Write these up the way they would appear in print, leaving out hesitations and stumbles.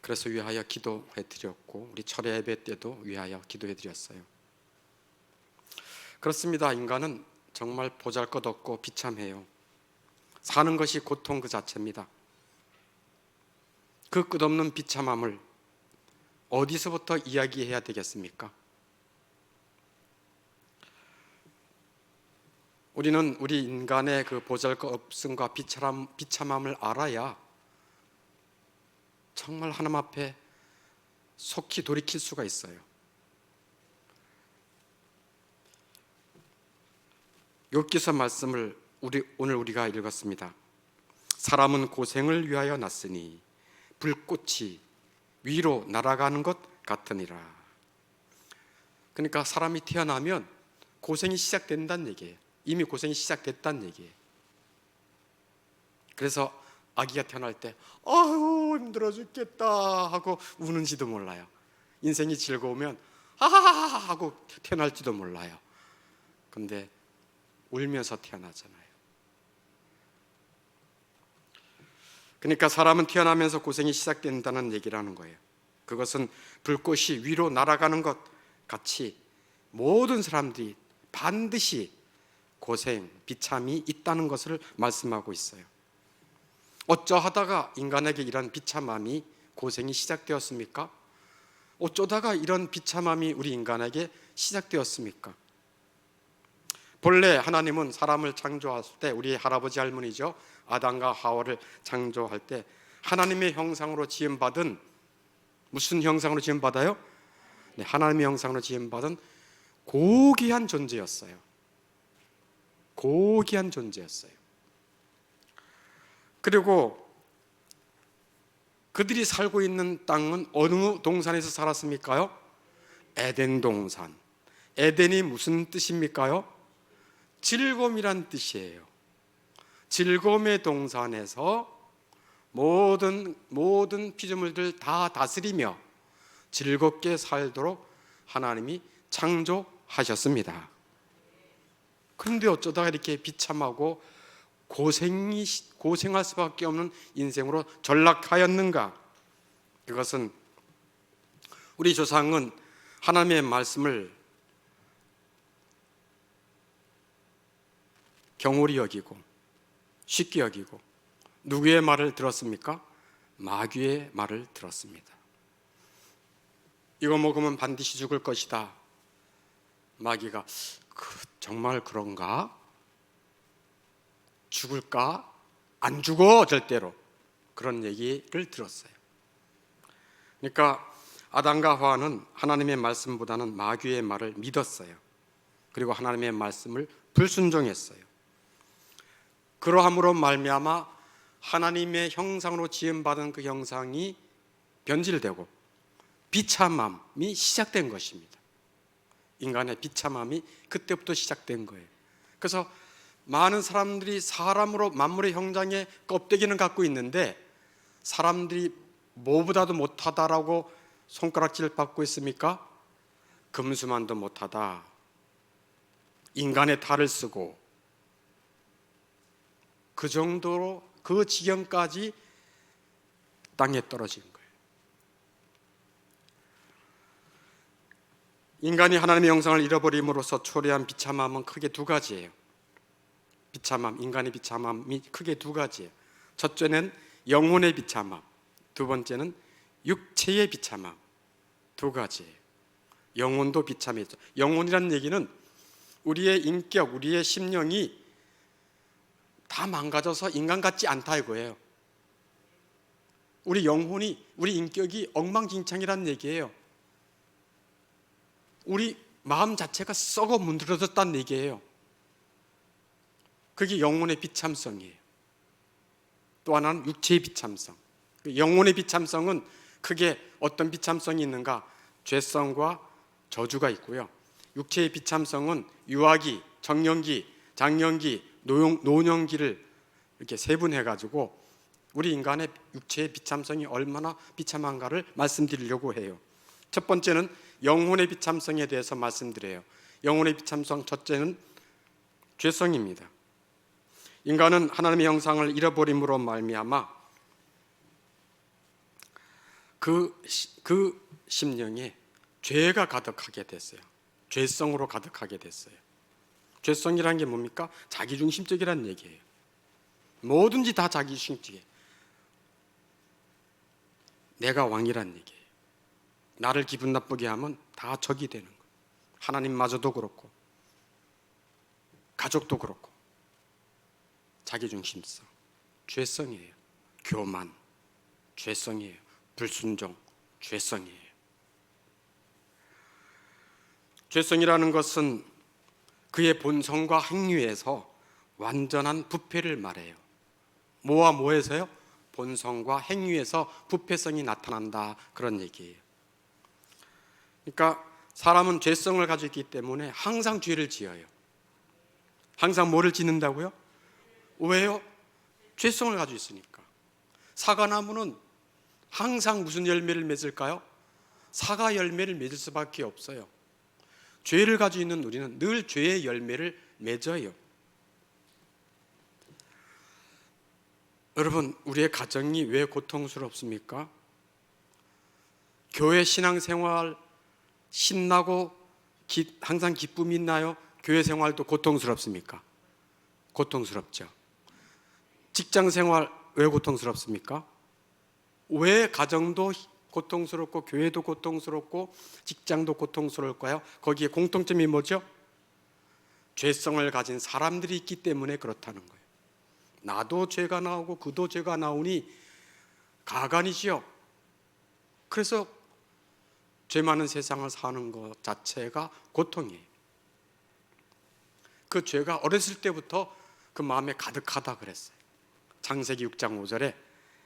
그래서 위하여 기도해 드렸고, 우리 철야 예배 때도 위하여 기도해 드렸어요. 그렇습니다. 인간은 정말 보잘것없고 비참해요. 사는 것이 고통 그 자체입니다. 그 끝없는 비참함을 어디서부터 이야기해야 되겠습니까? 우리는 우리 인간의 그 보잘것없음과 비참함을 알아야 정말 하나님 앞에 속히 돌이킬 수가 있어요. 욥기서 말씀을 오늘 우리가 읽었습니다. 사람은 고생을 위하여 났으니 불꽃이 위로 날아가는 것 같으니라. 그러니까 사람이 태어나면 고생이 시작된다는 얘기예요. 이미 고생이 시작됐다는 얘기예요. 그래서 아기가 태어날 때 아유 힘들어 죽겠다 하고 우는지도 몰라요. 인생이 즐거우면 하하하 하고 태어날지도 몰라요. 근데 울면서 태어나잖아요. 그러니까 사람은 태어나면서 고생이 시작된다는 얘기를 하는 거예요. 그것은 불꽃이 위로 날아가는 것 같이 모든 사람들이 반드시 고생, 비참이 있다는 것을 말씀하고 있어요. 어쩌하다가 인간에게 이런 비참함이, 고생이 시작되었습니까? 어쩌다가 이런 비참함이 우리 인간에게 시작되었습니까? 본래 하나님은 사람을 창조할 때, 우리 할아버지 할머니죠, 아담과 하와를 창조할 때 하나님의 형상으로 지음받은, 무슨 형상으로 지음받아요? 네, 하나님의 형상으로 지음받은 고귀한 존재였어요. 고귀한 존재였어요. 그리고 그들이 살고 있는 땅은 어느 동산에서 살았습니까요? 에덴 동산. 에덴이 무슨 뜻입니까요? 즐거움이란 뜻이에요. 즐거움의 동산에서 모든 피조물들 다 다스리며 즐겁게 살도록 하나님이 창조하셨습니다. 그런데 어쩌다가 이렇게 비참하고 고생할 수밖에 없는 인생으로 전락하였는가? 그것은 우리 조상은 하나님의 말씀을 경홀히 여기고 쉽게 여기고 누구의 말을 들었습니까? 마귀의 말을 들었습니다. 이거 먹으면 반드시 죽을 것이다. 마귀가 정말 그런가? 죽을까? 안 죽어 절대로. 그런 얘기를 들었어요. 그러니까 아담과 하와는 하나님의 말씀보다는 마귀의 말을 믿었어요. 그리고 하나님의 말씀을 불순종했어요. 그러함으로 말미암아 하나님의 형상으로 지음받은 그 형상이 변질되고 비참함이 시작된 것입니다. 인간의 비참함이 그때부터 시작된 거예요. 그래서 많은 사람들이 사람으로 만물의 형상의 껍데기는 갖고 있는데 사람들이 뭐보다도 못하다라고 손가락질 받고 있습니까? 금수만도 못하다. 인간의 탈을 쓰고 그 정도로 그 지경까지 땅에 떨어진 거예요. 인간이 하나님의 형상을 잃어버림으로써 초래한 비참함은 크게 두 가지예요. 인간의 비참함이 크게 두 가지예요. 첫째는 영혼의 비참함, 두 번째는 육체의 비참함. 두 가지예요. 영혼도 비참해져. 영혼이라는 얘기는 우리의 인격, 우리의 심령이 다 망가져서 인간 같지 않다 이거예요. 우리 영혼이, 우리 인격이 엉망진창이라는 얘기예요. 우리 마음 자체가 썩어 문드러졌다는 얘기예요. 그게 영혼의 비참성이에요. 또 하나는 육체의 비참성. 영혼의 비참성은 크게 어떤 비참성이 있는가? 죄성과 저주가 있고요. 육체의 비참성은 유아기, 청년기, 장년기, 노년기를 이렇게 세분해가지고 우리 인간의 육체의 비참성이 얼마나 비참한가를 말씀드리려고 해요. 첫 번째는 영혼의 비참성에 대해서 말씀드려요. 영혼의 비참성 첫째는 죄성입니다. 인간은 하나님의 형상을 잃어버림으로 말미암아 그 심령에 죄가 가득하게 됐어요. 죄성으로 가득하게 됐어요. 죄성이라는 게 뭡니까? 자기중심적이라는 얘기예요. 뭐든지 다 자기중심적이에요. 내가 왕이란 얘기예요. 나를 기분 나쁘게 하면 다 적이 되는 거예요. 하나님마저도 그렇고 가족도 그렇고 자기중심성, 죄성이에요. 교만, 죄성이에요. 불순종, 죄성이에요. 죄성이라는 것은 그의 본성과 행위에서 완전한 부패를 말해요. 뭐와 뭐에서요? 본성과 행위에서 부패성이 나타난다, 그런 얘기예요. 그러니까 사람은 죄성을 가지고 있기 때문에 항상 죄를 지어요. 항상 뭐를 짓는다고요? 왜요? 죄성을 가지고 있으니까. 사과나무는 항상 무슨 열매를 맺을까요? 사과 열매를 맺을 수밖에 없어요. 죄를 가지고 있는 우리는 늘 죄의 열매를 맺어요. 여러분, 우리의 가정이 왜 고통스럽습니까? 교회 신앙생활 신나고 항상 기쁨이 있나요? 교회 생활도 고통스럽습니까? 고통스럽죠. 직장생활 왜 고통스럽습니까? 왜 가정도 고통스럽고 교회도 고통스럽고 직장도 고통스러울까요? 거기에 공통점이 뭐죠? 죄성을 가진 사람들이 있기 때문에 그렇다는 거예요. 나도 죄가 나오고 그도 죄가 나오니 가관이지요. 그래서 죄 많은 세상을 사는 것 자체가 고통이에요. 그 죄가 어렸을 때부터 그 마음에 가득하다 그랬어요. 창세기 6장 5절에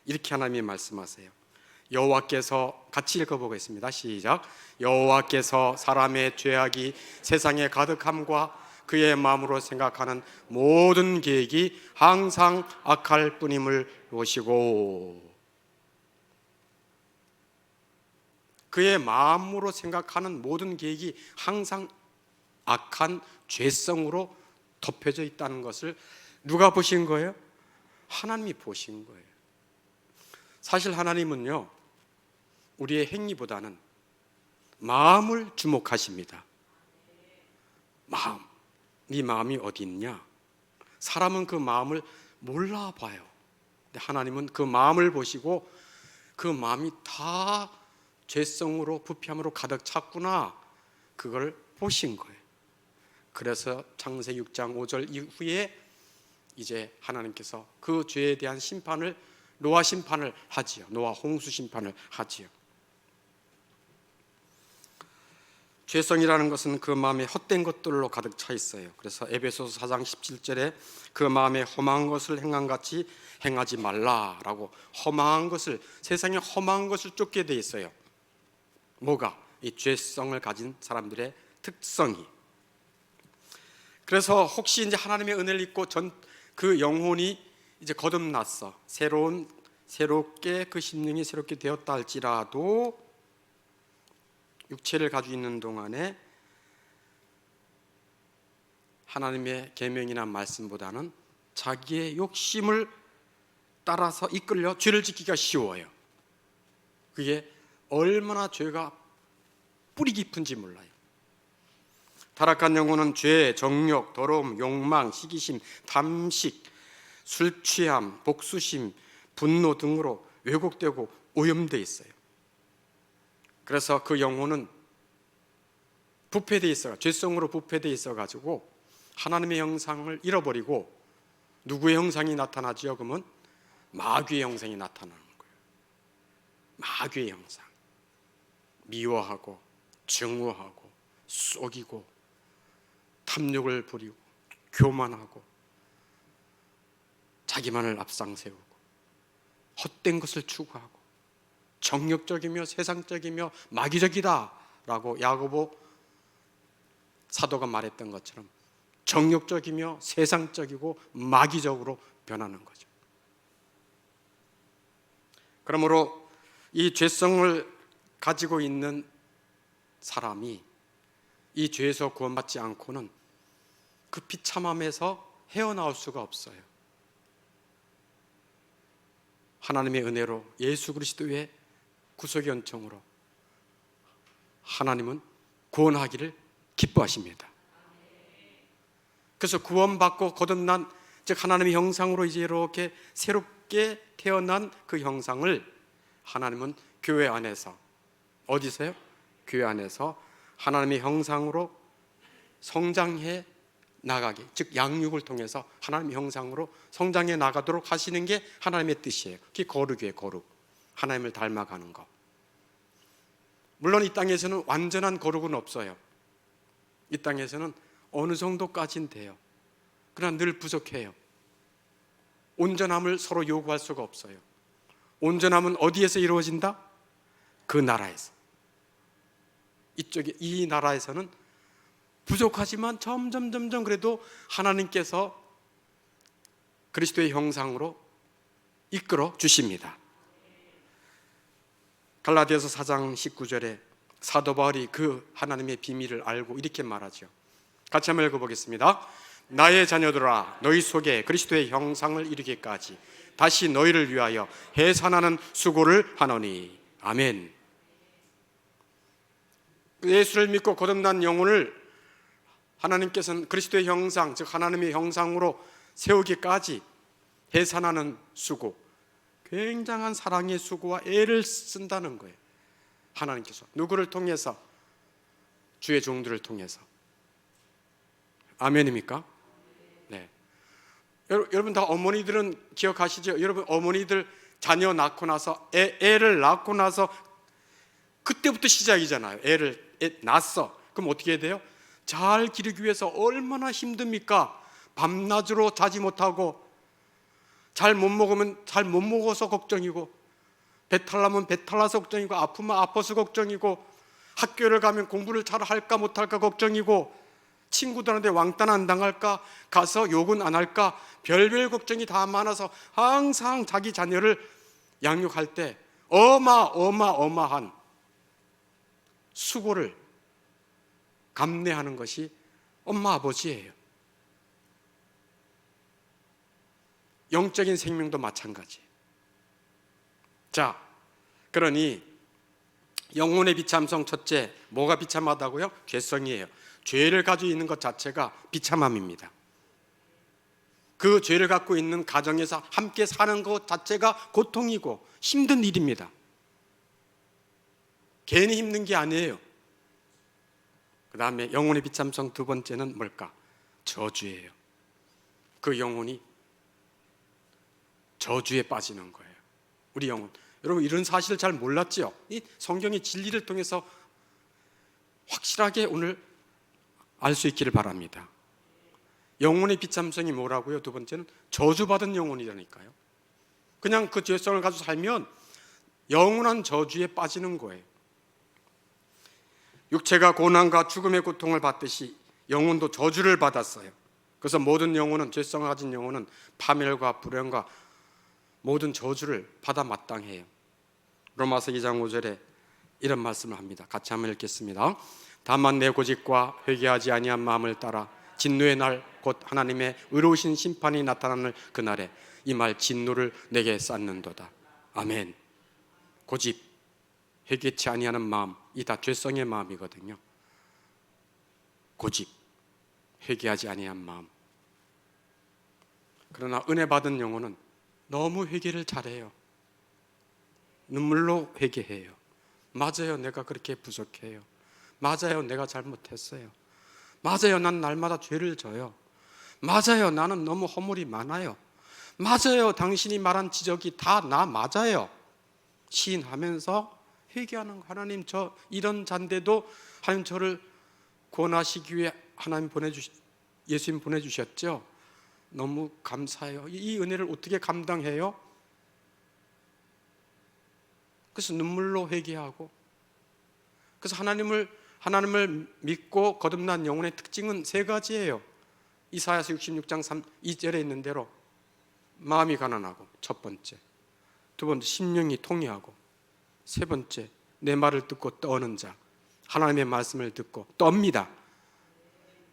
이렇게 하나님이 말씀하세요. 여호와께서, 같이 읽어보겠습니다. 시작. 여호와께서 사람의 죄악이 세상에 가득함과 그의 마음으로 생각하는 모든 계획이 항상 악할 뿐임을 보시고, 그의 마음으로 생각하는 모든 계획이 항상 악한 죄성으로 덮여져 있다는 것을 누가 보신 거예요? 하나님이 보신 거예요. 사실 하나님은요, 우리의 행위보다는 마음을 주목하십니다. 마음, 네 마음이 어디 있냐? 사람은 그 마음을 몰라봐요. 근데 하나님은 그 마음을 보시고 그 마음이 다 죄성으로 부패함으로 가득 찼구나, 그걸 보신 거예요. 그래서 창세기 6장 5절 이후에 이제 하나님께서 그 죄에 대한 심판을, 노아 심판을 하지요. 노아 홍수 심판을 하지요. 죄성이라는 것은 그 마음에 헛된 것들로 가득 차 있어요. 그래서 에베소서 4장 17절에 그 마음에 험한 것을 행함같이 행하지 말라라고, 험한 것을, 세상에 험한 것을 쫓게 돼 있어요. 뭐가? 이 죄성을 가진 사람들의 특성이. 그래서 혹시 이제 하나님의 은혜를 입고 그 영혼이 이제 거듭났어, 새롭게 그 심령이 새롭게 되었다 할지라도 육체를 가지고 있는 동안에 하나님의 계명이나 말씀보다는 자기의 욕심을 따라서 이끌려 죄를 짓기가 쉬워요. 그게 얼마나 죄가 뿌리 깊은지 몰라요. 타락한 영혼은 죄, 정욕, 더러움, 욕망, 시기심, 탐식, 술 취함, 복수심, 분노 등으로 왜곡되고 오염되어 있어요. 그래서 그 영혼은 부패되어 있어, 죄성으로 부패되어 있어가지고 하나님의 형상을 잃어버리고 누구의 형상이 나타나죠? 그러면 마귀의 형상이 나타나는 거예요. 마귀의 형상. 미워하고 증오하고 속이고 탐욕을 부리고 교만하고 자기만을 앞장세우고 헛된 것을 추구하고 정욕적이며 세상적이며 마귀적이다 라고 야고보 사도가 말했던 것처럼 정욕적이며 세상적이고 마귀적으로 변하는 거죠. 그러므로 이 죄성을 가지고 있는 사람이 이 죄에서 구원받지 않고는 그 비참함에서 헤어나올 수가 없어요. 하나님의 은혜로 예수 그리스도의 구속의 은총으로 하나님은 구원하기를 기뻐하십니다. 그래서 구원받고 거듭난, 즉 하나님의 형상으로 이제 이렇게 새롭게 태어난 그 형상을 하나님은 교회 안에서, 어디서요? 교회 안에서 하나님의 형상으로 성장해 나가게, 즉 양육을 통해서 하나님의 형상으로 성장해 나가도록 하시는 게 하나님의 뜻이에요. 그게 거룩이에요. 거룩. 하나님을 닮아가는 것. 물론 이 땅에서는 완전한 거룩은 없어요. 이 땅에서는 어느 정도까지는 돼요. 그러나 늘 부족해요. 온전함을 서로 요구할 수가 없어요. 온전함은 어디에서 이루어진다? 그 나라에서. 이 나라에서는 부족하지만 점점 그래도 하나님께서 그리스도의 형상으로 이끌어 주십니다. 갈라디아서 4장 19절에 사도 바울이 그 하나님의 비밀을 알고 이렇게 말하죠. 같이 한번 읽어보겠습니다. 나의 자녀들아, 너희 속에 그리스도의 형상을 이루기까지 다시 너희를 위하여 해산하는 수고를 하노니. 아멘. 예수를 믿고 거듭난 영혼을 하나님께서는 그리스도의 형상, 즉 하나님의 형상으로 세우기까지 해산하는 수고, 굉장한 사랑의 수고와 애를 쓴다는 거예요. 하나님께서 누구를 통해서? 주의 종들을 통해서. 아멘입니까? 네. 여러분 다 어머니들은 기억하시죠? 여러분 어머니들 자녀 낳고 나서 애를 낳고 나서 그때부터 시작이잖아요. 애 낳았어. 그럼 어떻게 해야 돼요? 잘 기르기 위해서 얼마나 힘듭니까? 밤낮으로 자지 못하고, 잘 못 먹으면 잘 못 먹어서 걱정이고, 배탈 나면 배탈 나서 걱정이고, 아프면 아파서 걱정이고, 학교를 가면 공부를 잘 할까 못할까 걱정이고, 친구들한테 왕따 안 당할까, 가서 욕은 안 할까, 별별 걱정이 다 많아서 항상 자기 자녀를 양육할 때 어마어마한 수고를 감내하는 것이 엄마 아버지예요. 영적인 생명도 마찬가지예요. 자, 그러니 영혼의 비참성, 첫째, 뭐가 비참하다고요? 죄성이에요. 죄를 가지고 있는 것 자체가 비참함입니다. 그 죄를 갖고 있는 가정에서 함께 사는 것 자체가 고통이고 힘든 일입니다. 괜히 힘든 게 아니에요. 그 다음에 영혼의 비참성 두 번째는 뭘까? 저주예요. 그 영혼이 저주에 빠지는 거예요. 우리 영혼. 여러분 이런 사실을 잘 몰랐죠? 이 성경의 진리를 통해서 확실하게 오늘 알 수 있기를 바랍니다. 영혼의 비참성이 뭐라고요? 두 번째는 저주받은 영혼이라니까요. 그냥 그 죄성을 가지고 살면 영원한 저주에 빠지는 거예요. 육체가 고난과 죽음의 고통을 받듯이 영혼도 저주를 받았어요. 그래서 모든 영혼은, 죄성을 가진 영혼은 파멸과 불행과 모든 저주를 받아 마땅해요. 로마서 2장 5절에 이런 말씀을 합니다. 같이 한번 읽겠습니다. 다만 내 고집과 회개하지 아니한 마음을 따라 진노의 날 곧 하나님의 의로우신 심판이 나타나는 그날에 이 말 진노를 내게 쌓는도다. 아멘. 고집, 회개치 아니하는 마음, 이 다 죄성의 마음이거든요. 고집, 회개하지 아니한 마음. 그러나 은혜 받은 영혼은 너무 회개를 잘해요. 눈물로 회개해요. 맞아요, 내가 그렇게 부족해요. 맞아요, 내가 잘못했어요. 맞아요, 난 날마다 죄를 져요. 맞아요, 나는 너무 허물이 많아요. 맞아요, 당신이 말한 지적이 다 나 맞아요. 시인하면서 회개하는 거. 하나님, 저 이런 잔데도 하나님 저를 구원하시기 위해 하나님 예수님 보내주셨죠. 너무 감사해요. 이 은혜를 어떻게 감당해요? 그래서 눈물로 회개하고, 그래서 하나님을 믿고 거듭난 영혼의 특징은 세 가지예요. 이사야서 66장 2절에 있는 대로 마음이 가난하고, 첫 번째. 두 번째, 심령이 통회하고, 세 번째, 내 말을 듣고 떠는 자. 하나님의 말씀을 듣고 떱니다.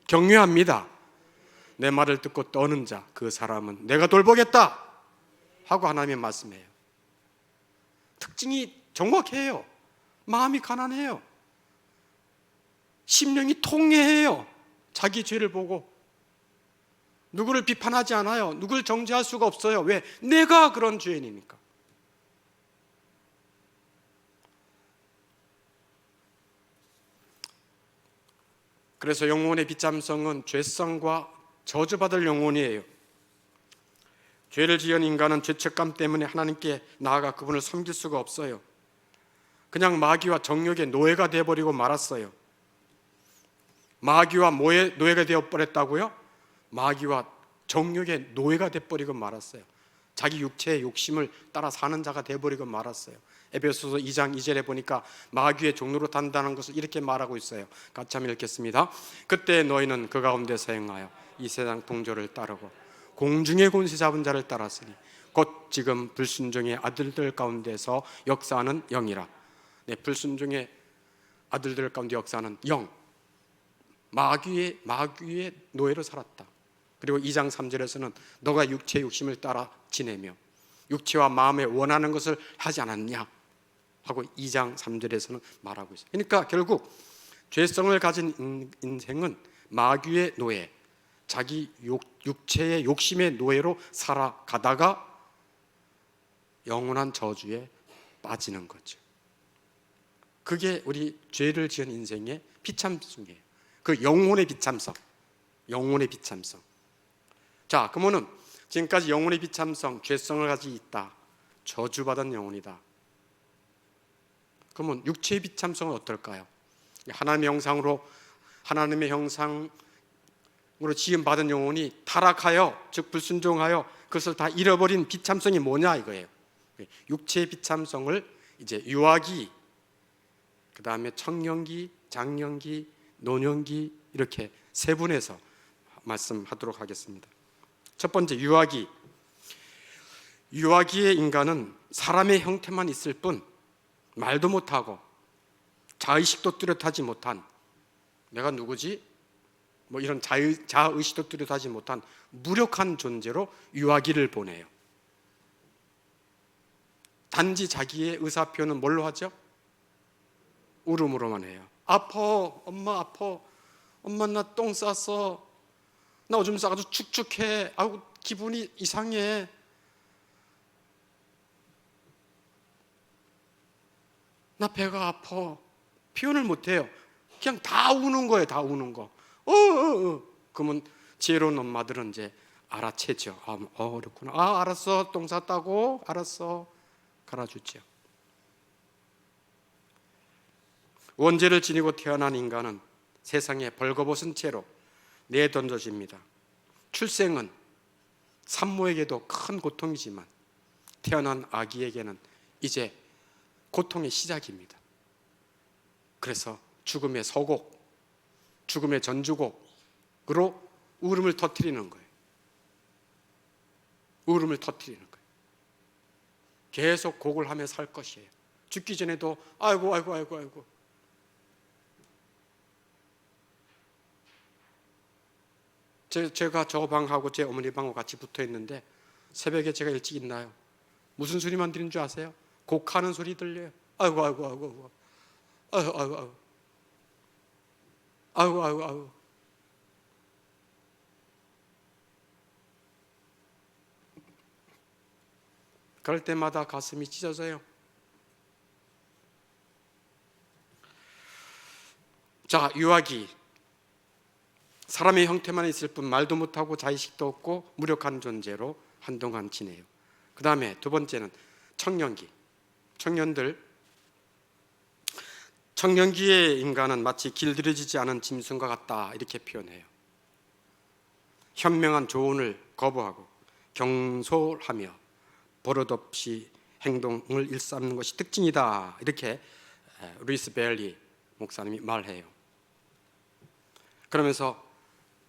격려합니다. 내 말을 듣고 떠는 자, 그 사람은 내가 돌보겠다 하고 하나님의 말씀이에요. 특징이 정확해요. 마음이 가난해요. 심령이 통회해요. 자기 죄를 보고 누구를 비판하지 않아요. 누구를 정죄할 수가 없어요. 왜? 내가 그런 죄인이니까. 그래서 영혼의 비참성은 죄성과 저주받을 영혼이에요. 죄를 지은 인간은 죄책감 때문에 하나님께 나아가 그분을 섬길 수가 없어요. 그냥 마귀와 정욕의 노예가 되어버리고 말았어요. 마귀와 뭐의 노예가 되어버렸다고요? 마귀와 정욕의 노예가 되어버리고 말았어요. 자기 육체의 욕심을 따라 사는 자가 되어버리고 말았어요. 에베소서 2장 2절에 보니까 마귀의 종로로 단다는 것을 이렇게 말하고 있어요. 같이 한번 읽겠습니다. 그때 너희는 그 가운데서 행하여 이 세상 풍조를 따르고 공중의 권세 잡은 자를 따랐으니 곧 지금 불순종의 아들들 가운데서 역사하는 영이라. 네, 불순종의 아들들 가운데 역사하는 영, 마귀의 노예로 살았다. 그리고 2장 3절에서는 너가 육체의 욕심을 따라 지내며 육체와 마음에 원하는 것을 하지 않았냐 하고 2장 3절에서는 말하고 있어요. 그러니까 결국 죄성을 가진 인생은 마귀의 노예, 자기 육체의 욕심의 노예로 살아가다가 영원한 저주에 빠지는 거죠. 그게 우리 죄를 지은 인생의 비참성이에요. 그 영혼의 비참성, 영혼의 비참성. 자, 그러면은 지금까지 영혼의 비참성, 죄성을 가지고 있다. 저주받은 영혼이다. 그러면 육체의 비참성은 어떨까요? 하나님의 형상으로 지음받은 영혼이 타락하여, 즉 불순종하여 그것을 다 잃어버린 비참성이 뭐냐 이거예요. 육체의 비참성을 이제 유아기, 그 다음에 청년기, 장년기, 노년기 이렇게 세 분에서 말씀하도록 하겠습니다. 첫 번째 유아기. 유아기의 인간은 사람의 형태만 있을 뿐 말도 못하고 자의식도 뚜렷하지 못한, 내가 누구지? 뭐 이런 자의식도 뚜렷하지 못한 무력한 존재로 유아기를 보내요. 단지 자기의 의사표현은 뭘로 하죠? 울음으로만 해요. 아파, 엄마 아파, 엄마 나 똥 쌌어, 나 오줌 싸가지고 축축해, 아우 기분이 이상해. 나 배가 아파. 표현을 못해요. 그냥 다 우는 거예요. 다 우는 거. 그러면 지혜로운 엄마들은 이제 알아채죠. 그렇구나. 알았어. 똥 쌌다고? 알았어. 갈아주죠. 원죄를 지니고 태어난 인간은 세상에 벌거벗은 채로 내던져집니다. 출생은 산모에게도 큰 고통이지만 태어난 아기에게는 이제 고통의 시작입니다. 그래서 죽음의 서곡, 죽음의 전주곡으로 울음을 터뜨리는 거예요. 울음을 터뜨리는 거예요. 계속 곡을 하며 살 것이에요. 죽기 전에도 아이고. 제가 저 방하고 제 어머니 방하고 같이 붙어 있는데 새벽에 제가 일찍 일어나요. 무슨 소리만 들리는 줄 아세요? 곡하는 소리 들려요. 아이고. 그럴 때마다 가슴이 찢어져요. 자, 유아기. 사람의 형태만 있을 뿐 말도 못하고 자의식도 없고 무력한 존재로 한동안 지내요. 그 다음에 두 번째는 청년기. 청년기의 인간은 마치 길들여지지 않은 짐승과 같다 이렇게 표현해요. 현명한 조언을 거부하고 경솔하며 버릇없이 행동을 일삼는 것이 특징이다 이렇게 루이스 벨리 목사님이 말해요. 그러면서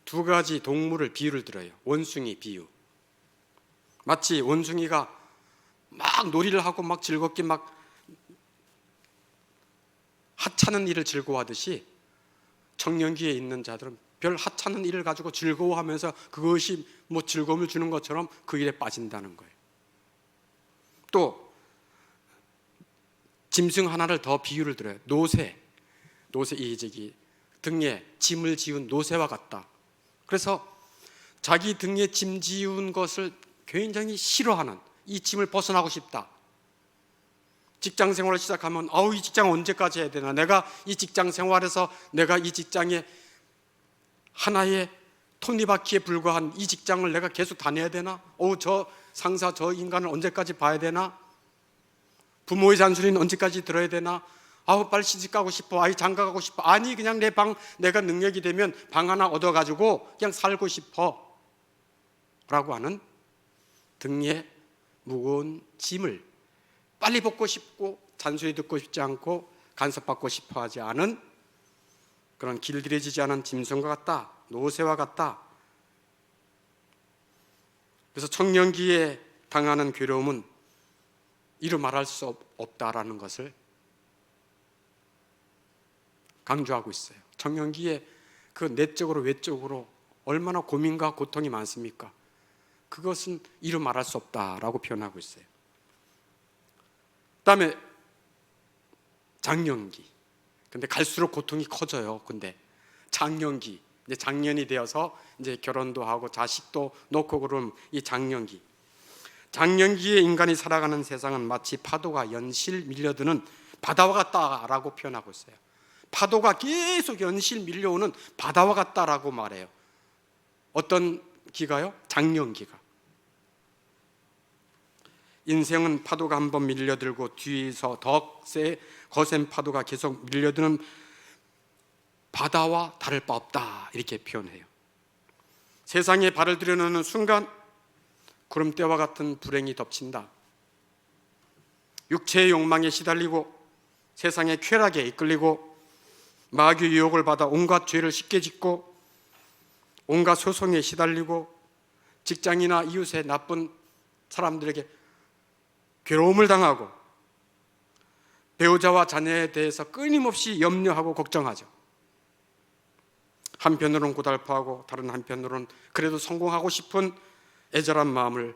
두 가지 동물을 비유를 들어요. 원숭이 비유. 마치 원숭이가 막 놀이를 하고 막 즐겁게 막 하찮은 일을 즐거워하듯이 청년기에 있는 자들은 별 하찮은 일을 가지고 즐거워하면서 그것이 뭐 즐거움을 주는 것처럼 그 일에 빠진다는 거예요. 또 짐승 하나를 더 비유를 드려요. 노새 이 등에 짐을 지운 노새와 같다. 그래서 자기 등에 짐 지운 것을 굉장히 싫어하는, 이 짐을 벗어나고 싶다. 직장 생활을 시작하면 이 직장 언제까지 해야 되나, 내가 이 직장 생활에서 내가 이 직장에 하나의 톱니바퀴에 불과한 이 직장을 내가 계속 다녀야 되나? 저 상사 저 인간을 언제까지 봐야 되나? 부모의 잔소리는 언제까지 들어야 되나? 빨리 시집 가고 싶어. 아이 장가 가고 싶어. 아니 그냥 내 방, 내가 능력이 되면 방 하나 얻어가지고 그냥 살고 싶어 라고 하는 등에 무거운 짐을 빨리 벗고 싶고, 잔소리 듣고 싶지 않고, 간섭받고 싶어 하지 않은 그런 길들여지지 않은 짐승과 같다. 노새와 같다. 그래서 청년기에 당하는 괴로움은 이루 말할 수 없다라는 것을 강조하고 있어요. 청년기에 그 내적으로 외적으로 얼마나 고민과 고통이 많습니까? 그것은 이루 말할 수 없다라고 표현하고 있어요. 그다음에 장년기. 근데 갈수록 고통이 커져요. 근데 장년기, 이제 장년이 되어서 이제 결혼도 하고 자식도 놓고 그러면 이 장년기. 장년기에 인간이 살아가는 세상은 마치 파도가 연실 밀려드는 바다와 같다라고 표현하고 있어요. 파도가 계속 연실 밀려오는 바다와 같다라고 말해요. 어떤 기가요? 장년기가. 인생은 파도가 한번 밀려들고 뒤에서 더 거센 파도가 계속 밀려드는 바다와 다를 바 없다, 이렇게 표현해요. 세상에 발을 들여놓는 순간 구름대와 같은 불행이 덮친다. 육체의 욕망에 시달리고 세상의 쾌락에 이끌리고 마귀 유혹을 받아 온갖 죄를 쉽게 짓고 온갖 소송에 시달리고 직장이나 이웃의 나쁜 사람들에게 괴로움을 당하고 배우자와 자녀에 대해서 끊임없이 염려하고 걱정하죠. 한편으로는 고달파하고 다른 한편으로는 그래도 성공하고 싶은 애절한 마음을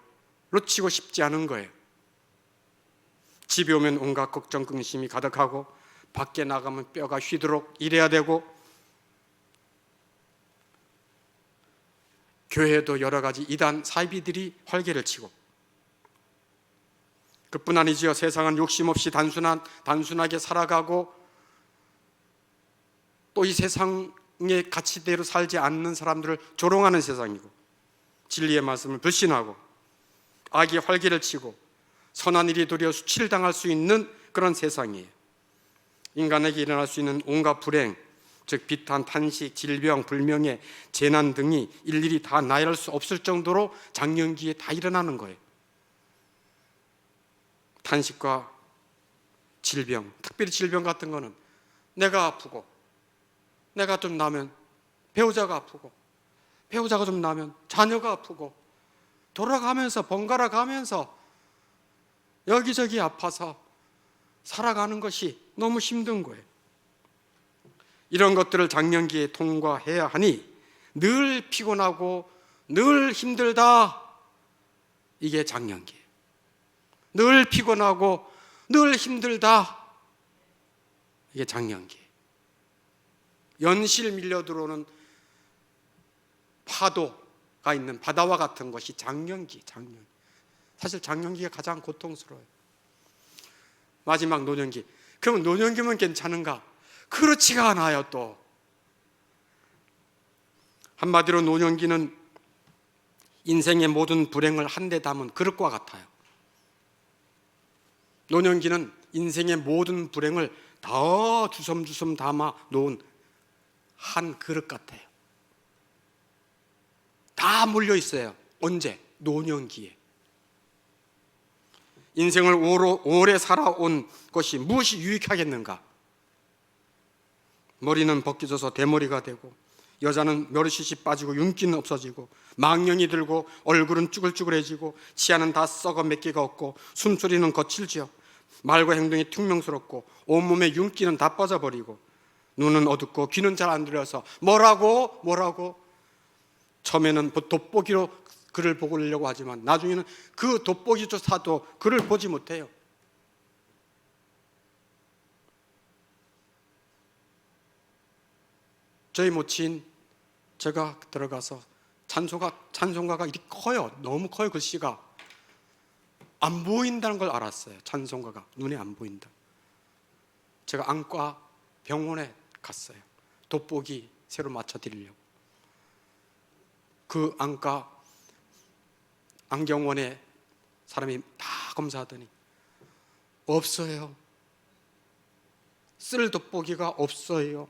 놓치고 싶지 않은 거예요. 집에 오면 온갖 걱정 근심이 가득하고 밖에 나가면 뼈가 휘도록 일해야 되고 교회에도 여러 가지 이단 사이비들이 활개를 치고 그뿐 아니지요. 세상은 욕심 없이 단순하게 살아가고 또 이 세상의 가치대로 살지 않는 사람들을 조롱하는 세상이고 진리의 말씀을 불신하고 악이 활개를 치고 선한 일이 도리어 수치를 당할 수 있는 그런 세상이에요. 인간에게 일어날 수 있는 온갖 불행, 즉 비탄, 탄식, 질병, 불명예, 재난 등이 일일이 다 나열할 수 없을 정도로 장년기에 다 일어나는 거예요. 탄식과 질병, 특별히 질병 같은 거는 내가 아프고 내가 좀 나면 배우자가 아프고 배우자가 좀 나면 자녀가 아프고 돌아가면서 번갈아 가면서 여기저기 아파서 살아가는 것이 너무 힘든 거예요. 이런 것들을 장년기에 통과해야 하니 늘 피곤하고 늘 힘들다. 이게 장년기예요. 늘 피곤하고 늘 힘들다. 이게 장년기예요. 연실 밀려 들어오는 파도가 있는 바다와 같은 것이 장년기. 사실 장년기가 가장 고통스러워요. 마지막 노년기. 그러면 노년기면 괜찮은가? 그렇지가 않아요. 또 한마디로 노년기는 인생의 모든 불행을 한데 담은 그릇과 같아요. 노년기는 인생의 모든 불행을 다 주섬주섬 담아 놓은 한 그릇 같아요. 다 몰려 있어요. 언제? 노년기에. 인생을 오래 살아온 것이 무엇이 유익하겠는가? 머리는 벗겨져서 대머리가 되고 여자는 멸시시 빠지고 윤기는 없어지고 망령이 들고 얼굴은 쭈글쭈글해지고 치아는 다 썩어 몇 개가 없고 숨소리는 거칠지요. 말과 행동이 퉁명스럽고 온몸에 윤기는 다 빠져버리고 눈은 어둡고 귀는 잘 안 들려서 뭐라고 처음에는 돋보기로 그를 보려고 하지만 나중에는 그 돋보기조차도 그를 보지 못해요. 저희 모친 제가 들어가서 찬송가가 이렇게 커요. 너무 커요. 글씨가 안 보인다는 걸 알았어요. 찬송가가 눈에 안 보인다. 제가 안과 병원에 갔어요. 돋보기 새로 맞춰드리려고. 그 안과 안경원에 사람이 다 검사하더니 없어요. 쓸 돋보기가 없어요.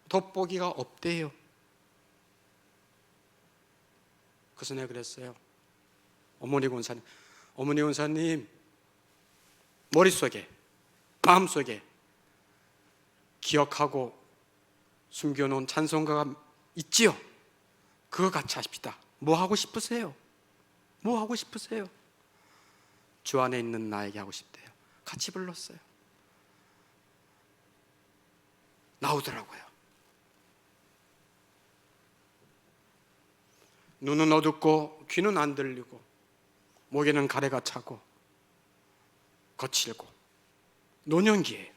돋보기가 없대요. 그래서 내가 그랬어요. 어머니 권사님 머릿속에 마음속에 기억하고 숨겨놓은 찬송가가 있지요? 그거 같이 하십시다. 뭐 하고 싶으세요? 뭐 하고 싶으세요? 주 안에 있는 나에게 하고 싶대요. 같이 불렀어요. 나오더라고요. 눈은 어둡고 귀는 안 들리고 목에는 가래가 차고 거칠고 노년기예요.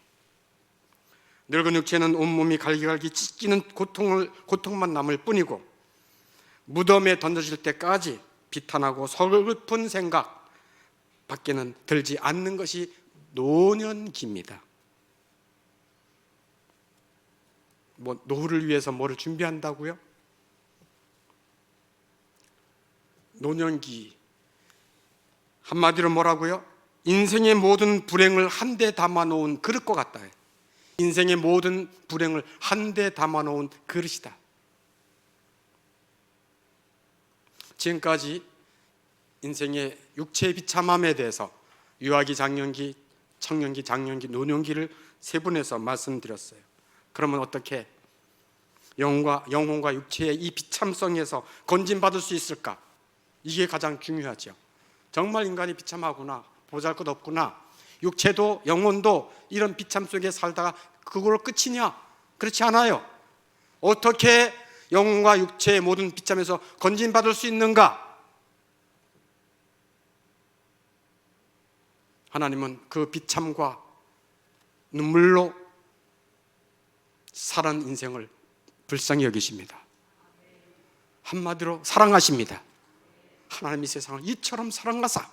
늙은 육체는 온몸이 갈기갈기 찢기는 고통만 남을 뿐이고 무덤에 던져질 때까지 비탄하고 서글픈 생각 밖에는 들지 않는 것이 노년기입니다. 뭐 노후를 위해서 뭐를 준비한다고요? 노년기 한마디로 뭐라고요? 인생의 모든 불행을 한데 담아놓은 그릇과 같다. 인생의 모든 불행을 한데 담아놓은 그릇이다. 지금까지 인생의 육체의 비참함에 대해서 유아기, 장년기, 청년기, 장년기, 노년기를 세분해서 말씀드렸어요. 그러면 어떻게 영혼과 육체의 이 비참성에서 건진받을 수 있을까? 이게 가장 중요하죠. 정말 인간이 비참하구나, 보잘것없구나, 육체도 영혼도 이런 비참 속에 살다가 그걸로 끝이냐? 그렇지 않아요. 어떻게 영혼과 육체의 모든 비참에서 건진받을 수 있는가? 하나님은 그 비참과 눈물로 살은 인생을 불쌍히 여기십니다. 한마디로 사랑하십니다. 하나님이 세상을 이처럼 사랑하사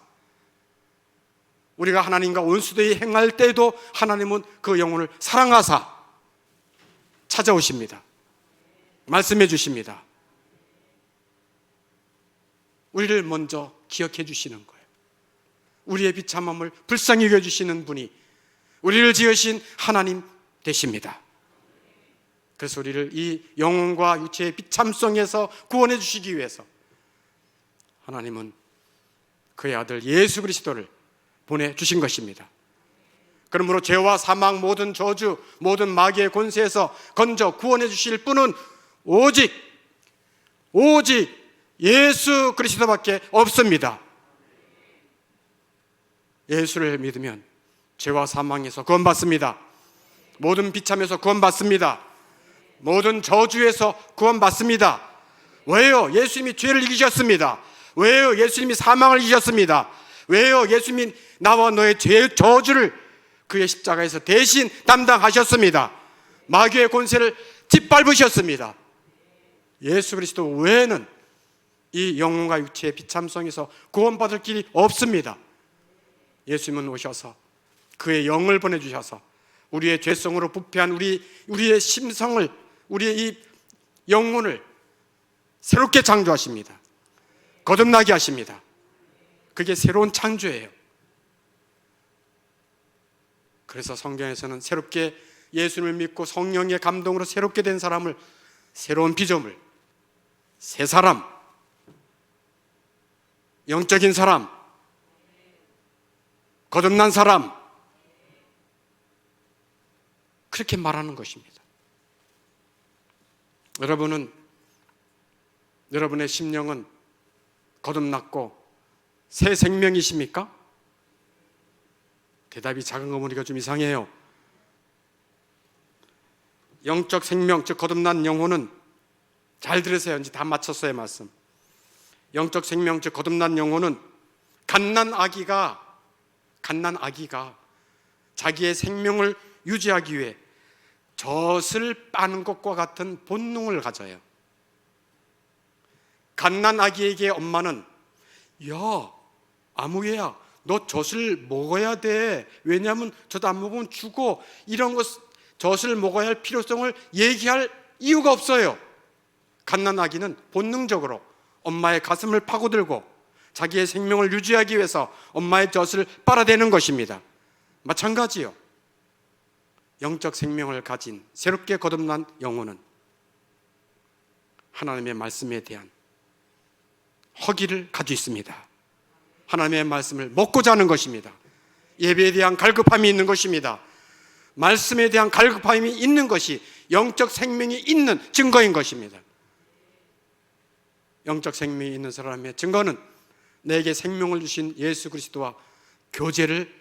우리가 하나님과 원수되이 행할 때에도 하나님은 그 영혼을 사랑하사 찾아오십니다. 말씀해 주십니다. 우리를 먼저 기억해 주시는 거예요. 우리의 비참함을 불쌍히 여겨주시는 분이 우리를 지으신 하나님 되십니다. 그래서 우리를 이 영혼과 육체의 비참성에서 구원해 주시기 위해서 하나님은 그의 아들 예수 그리스도를 보내주신 것입니다. 그러므로 죄와 사망, 모든 저주, 모든 마귀의 권세에서 건져 구원해 주실 분은 오직 예수 그리스도밖에 없습니다. 예수를 믿으면 죄와 사망에서 구원받습니다. 모든 비참에서 구원받습니다. 모든 저주에서 구원받습니다. 왜요? 예수님이 죄를 이기셨습니다. 왜요? 예수님이 사망을 이기셨습니다. 왜요? 예수님이 나와 너의 죄의 저주를 그의 십자가에서 대신 담당하셨습니다. 마귀의 권세를 짓밟으셨습니다. 예수 그리스도 외에는 이 영혼과 육체의 비참성에서 구원받을 길이 없습니다. 예수님은 오셔서 그의 영을 보내주셔서 우리의 죄성으로 부패한 우리의 심성을, 우리의 이 영혼을 새롭게 창조하십니다. 거듭나게 하십니다. 그게 새로운 창조예요. 그래서 성경에서는 새롭게 예수님을 믿고 성령의 감동으로 새롭게 된 사람을, 새로운 피조물, 새 사람, 영적인 사람, 거듭난 사람, 그렇게 말하는 것입니다. 여러분의 심령은 거듭났고 새 생명이십니까? 대답이 작은 거 보니까 좀 이상해요. 영적 생명, 즉 거듭난 영혼은, 잘 들으세요. 이제 다 마쳤어요, 말씀. 영적 생명, 즉 거듭난 영혼은 갓난 아기가 자기의 생명을 유지하기 위해 젖을 빠는 것과 같은 본능을 가져요. 갓난 아기에게 엄마는 야, 아무개야, 너 젖을 먹어야 돼. 왜냐하면 젖 안 먹으면 죽어. 이런 것, 젖을 먹어야 할 필요성을 얘기할 이유가 없어요. 갓난 아기는 본능적으로 엄마의 가슴을 파고들고 자기의 생명을 유지하기 위해서 엄마의 젖을 빨아대는 것입니다. 마찬가지요. 영적 생명을 가진 새롭게 거듭난 영혼은 하나님의 말씀에 대한 허기를 가지고 있습니다. 하나님의 말씀을 먹고자 하는 것입니다. 예배에 대한 갈급함이 있는 것입니다. 말씀에 대한 갈급함이 있는 것이 영적 생명이 있는 증거인 것입니다. 영적 생명이 있는 사람의 증거는 내게 생명을 주신 예수 그리스도와 교제를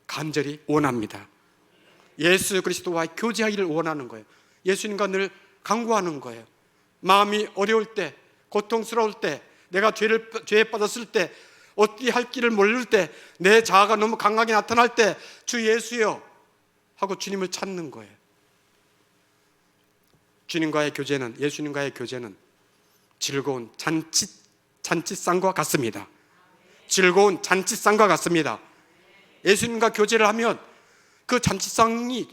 간절히 원합니다. 예수 그리스도와 교제하기를 원하는 거예요. 예수님과 늘 간구하는 거예요. 마음이 어려울 때, 고통스러울 때, 내가 죄에 빠졌을 때, 어떻게 할 길을 모를 때, 내 자아가 너무 강하게 나타날 때, 주 예수여 하고 주님을 찾는 거예요. 주님과의 교제는, 예수님과의 교제는 즐거운 잔치상과 같습니다. 즐거운 잔치상과 같습니다. 예수님과 교제를 하면 그 잔치상이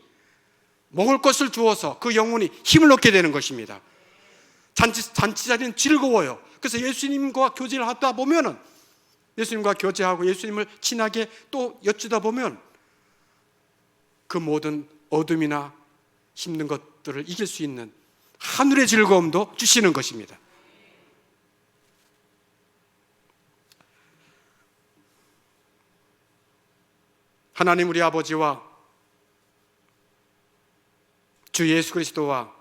먹을 것을 주어서 그 영혼이 힘을 얻게 되는 것입니다. 잔치 자리는 즐거워요. 그래서 예수님과 교제를 하다 보면은, 예수님과 교제하고 예수님을 친하게 또 여쭈다 보면 그 모든 어둠이나 힘든 것들을 이길 수 있는 하늘의 즐거움도 주시는 것입니다. 하나님 우리 아버지와 주 예수 그리스도와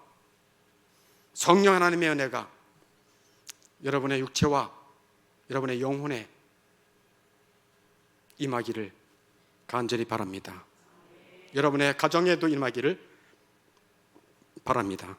성령 하나님의 은혜가 여러분의 육체와 여러분의 영혼에 임하기를 간절히 바랍니다. 여러분의 가정에도 임하기를 바랍니다.